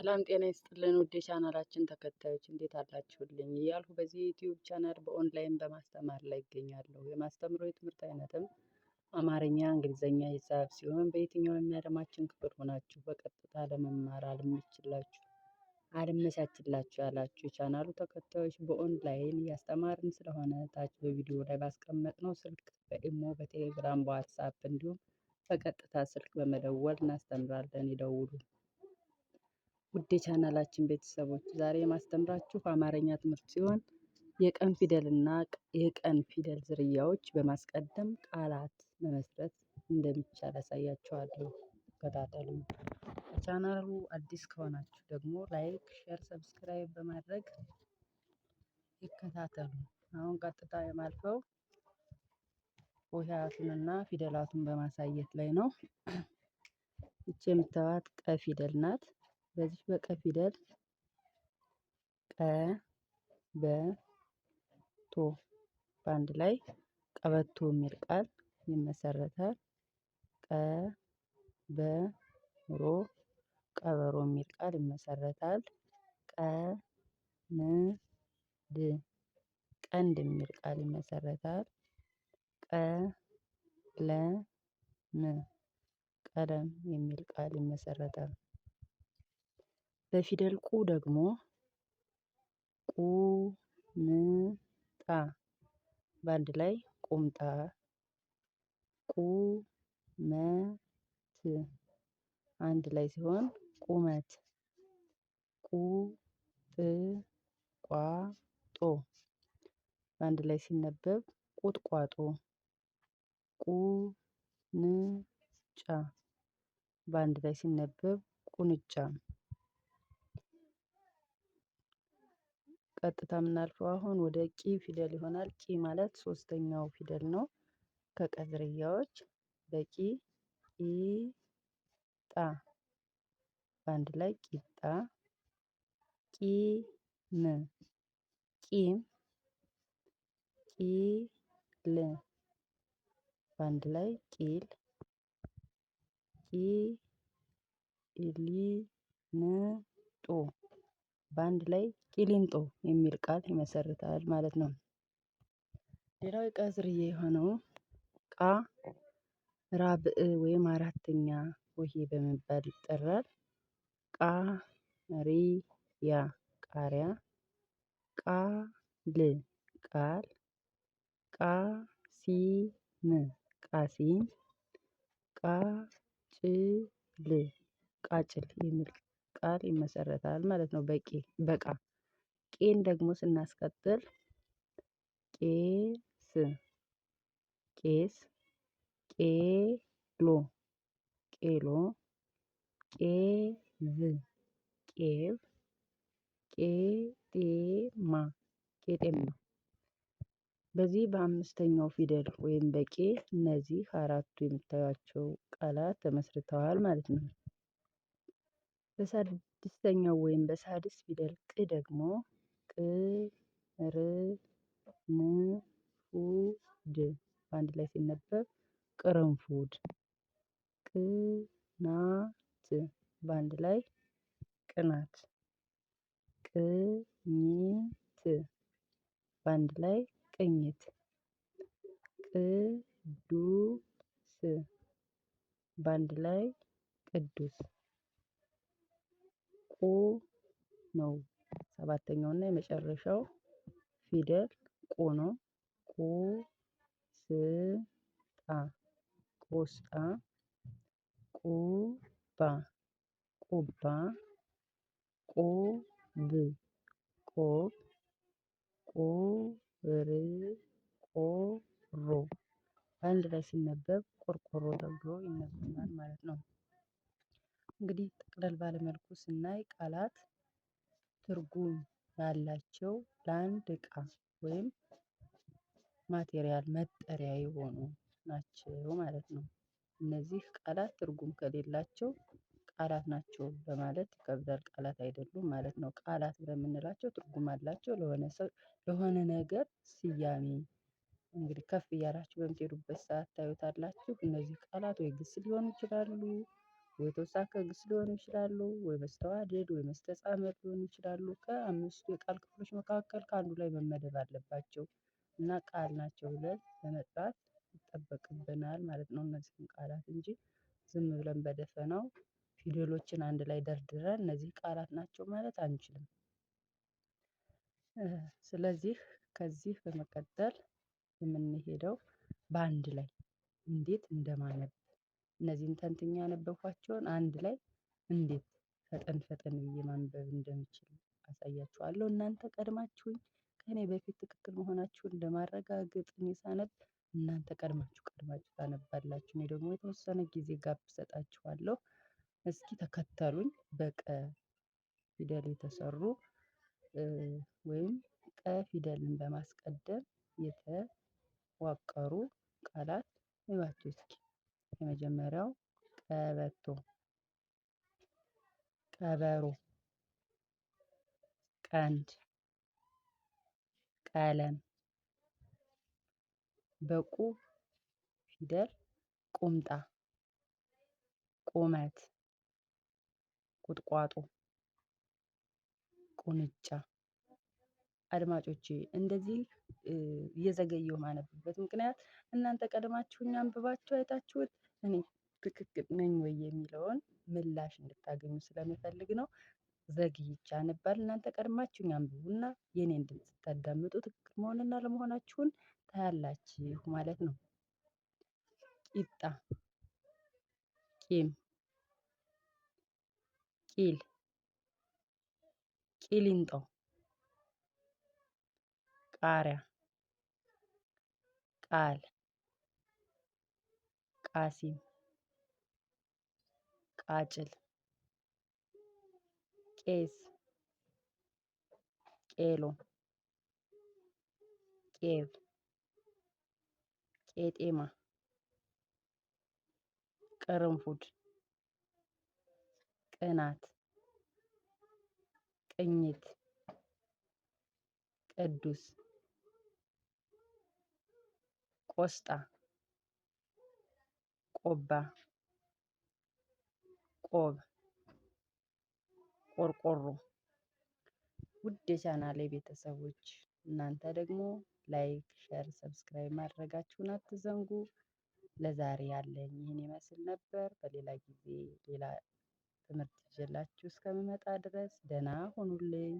ሰላም ጤና ይስጥልን ውድ የቻናላችን ተከታዮች እንዴት አላችሁልኝ? እያልኩ በዚህ ዩቲዩብ ቻናል በኦንላይን በማስተማር ላይ ይገኛለሁ። የማስተምረው የትምህርት አይነትም አማርኛ፣ እንግሊዝኛ፣ ሂሳብ ሲሆን በየትኛውም የዓለማችን ክፍል ሆናችሁ በቀጥታ ለመማር አልመቻችላችሁ ያላችሁ የቻናሉ ተከታዮች በኦንላይን እያስተማርን ስለሆነ ታች በቪዲዮ ላይ ባስቀመጥነው ስልክ በኢሞ፣ በቴሌግራም፣ በዋትሳፕ እንዲሁም በቀጥታ ስልክ በመደወል እናስተምራለን። ይደውሉ። ውድ የቻናላችን ቤተሰቦች ዛሬ የማስተምራችሁ አማርኛ ትምህርት ሲሆን የቀን ፊደል እና የቀን ፊደል ዝርያዎች በማስቀደም ቃላት መመስረት እንደሚቻል አሳያችኋለሁ። ተከታተሉ። ቻናሉ አዲስ ከሆናችሁ ደግሞ ላይክ፣ ሼር፣ ሰብስክራይብ በማድረግ ይከታተሉ። አሁን ቀጥታ የማልፈው ሆሄያቱንና ፊደላቱን በማሳየት ላይ ነው። ይቺ የምታዩት ቀ ፊደል ናት። በዚህ በቀ ፊደል ቀ በቶ በአንድ ላይ ቀበቶ የሚል ቃል ይመሰረታል። ቀ በሮ ቀበሮ የሚል ቃል ይመሰረታል። ቀንድ ቀንድ የሚል ቃል ይመሰረታል። ቀለም ቀለም የሚል ቃል ይመሰረታል። በፊደል ቁ ደግሞ ቁምጣ በአንድ ላይ ቁምጣ። ቁመት አንድ ላይ ሲሆን ቁመት። ቁጥቋጦ በአንድ ላይ ሲነበብ ቁጥቋጦ። ቁንጫ በአንድ ላይ ሲነበብ ቁንጫ። ቀጥታ የምናልፈው አሁን ወደ ቂ ፊደል ይሆናል። ቂ ማለት ሶስተኛው ፊደል ነው ከቀ ዝርያዎች። በቂ ቂጣ በአንድ ላይ ቂጣ። ቂም ቂም ቂል በአንድ ላይ ቂል። ቂሊንጦ በአንድ ላይ ቂሊንጦ የሚል ቃል ይመሰርታል ማለት ነው። ሌላው የቀ ዝርያ የሆነው ቃ ራብዕ ወይም አራተኛ ሆሄ በመባል ይጠራል። ቃሪያ ቃሪያ። ቃል ቃል። ቃሲም ቃሲም። ቃጭል ቃጭል የሚል ቃል ይመሰረታል ማለት ነው። በቃ ቄን ደግሞ ስናስቀጥል ቄስ ቄስ። ቄሎ ቄሎ። ቄብ ቄብ። ቄጤማ ቄጤማ። በዚህ በአምስተኛው ፊደል ወይም በቄ እነዚህ አራቱ የምታዩቸው ቃላት ተመስርተዋል ማለት ነው። በስድስተኛው ወይም በሳድስ ፊደል ቅ ደግሞ ቅርንፉድ በአንድ ላይ ሲነበብ ቅርንፉድ። ቅናት በአንድ ላይ ቅናት። ቅኝት በአንድ ላይ ቅኝት። ቅዱስ በአንድ ላይ ቅዱስ። ቁ ነው ሰባተኛው እና የመጨረሻው ፊደል ቁ ነው። ቁስጣ ቆስጣ። ቁባ ቁባ። ቆብ ቆብ። ቆርቆሮ በአንድ ላይ ሲነበብ ቆርቆሮ ተብሎ ይነበባል ማለት ነው። እንግዲህ ጠቅለል ባለ መልኩ ስናይ ቃላት ትርጉም ያላቸው ለአንድ እቃ ወይም ማቴሪያል መጠሪያ የሆኑ ናቸው ማለት ነው። እነዚህ ቃላት ትርጉም ከሌላቸው ቃላት ናቸው በማለት ይከብዳል። ቃላት አይደሉም ማለት ነው። ቃላት በምንላቸው ትርጉም አላቸው ለሆነ ነገር ስያሜ። እንግዲህ ከፍ እያላችሁ በምትሄዱበት ሰዓት ታዩታላችሁ። እነዚህ ቃላት ወይ ግስ ሊሆኑ ይችላሉ ወይ ተውሳከ ግስ ሊሆኑ ይችላሉ፣ ወይ መስተዋድድ ወይ መስተጻምር ሊሆኑ ይችላሉ። ከአምስቱ የቃል ክፍሎች መካከል ከአንዱ ላይ መመደብ አለባቸው እና ቃል ናቸው ብለን ለመጥራት ይጠበቅብናል ማለት ነው እነዚህን ቃላት እንጂ ዝም ብለን በደፈናው ፊደሎችን አንድ ላይ ደርድረን እነዚህ ቃላት ናቸው ማለት አንችልም። ስለዚህ ከዚህ በመቀጠል የምንሄደው በአንድ ላይ እንዴት እንደማነብ እነዚህን ተንትኜ ያነበብኳቸውን አንድ ላይ እንዴት ፈጠን ፈጠን ብዬ ማንበብ እንደምችል አሳያችኋለሁ። እናንተ ቀድማችሁኝ ከእኔ በፊት ትክክል መሆናችሁን ለማረጋገጥ እኔ ሳነብ እናንተ ቀድማችሁ ታነባላችሁ። እኔ ደግሞ የተወሰነ ጊዜ ጋፕ እሰጣችኋለሁ። እስኪ ተከተሉኝ። በቀ ፊደል የተሰሩ ወይም ቀ ፊደልን በማስቀደም የተዋቀሩ ቃላት እዩዋቸው እስኪ። የመጀመሪያው ቀበቶ፣ ቀበሮ፣ ቀንድ፣ ቀለም። በቁ ፊደል ቁምጣ፣ ቁመት፣ ቁጥቋጦ፣ ቁንጫ። አድማጮቼ እንደዚህ እየዘገየሁ ማነብበት ምክንያት እናንተ ቀድማችሁኝ አንብባችሁ አይታችሁት እኔ ትክክል ነኝ ወይ የሚለውን ምላሽ እንድታገኙ ስለምፈልግ ነው። ዘግይቼ አነባለሁ። እናንተ ቀድማችሁኝ አንብቡና የኔን ድምጽ ስታዳምጡ ትክክል መሆንና አለመሆናችሁን ታያላችሁ ማለት ነው። ቂጣ፣ ቂም፣ ቂል፣ ቂሊንጦ፣ ቃሪያ፣ ቃል፣ ቃሲም፣ ቃጭል፣ ቄስ፣ ቄሎ፣ ቄብ፣ ቄጤማ፣ ቅርንፉድ፣ ቅናት፣ ቅኝት፣ ቅዱስ፣ ቆስጣ፣ ቆባ፣ ቆብ፣ ቆርቆሮ። ውድ የቻናሌ ቤተሰቦች እናንተ ደግሞ ላይክ፣ ሸር፣ ሰብስክራይብ ማድረጋችሁን አትዘንጉ። ለዛሬ ያለኝ ይህን ይመስል ነበር። በሌላ ጊዜ ሌላ ትምህርት ይዤላችሁ እስከምመጣ ድረስ ደህና ሁኑልኝ።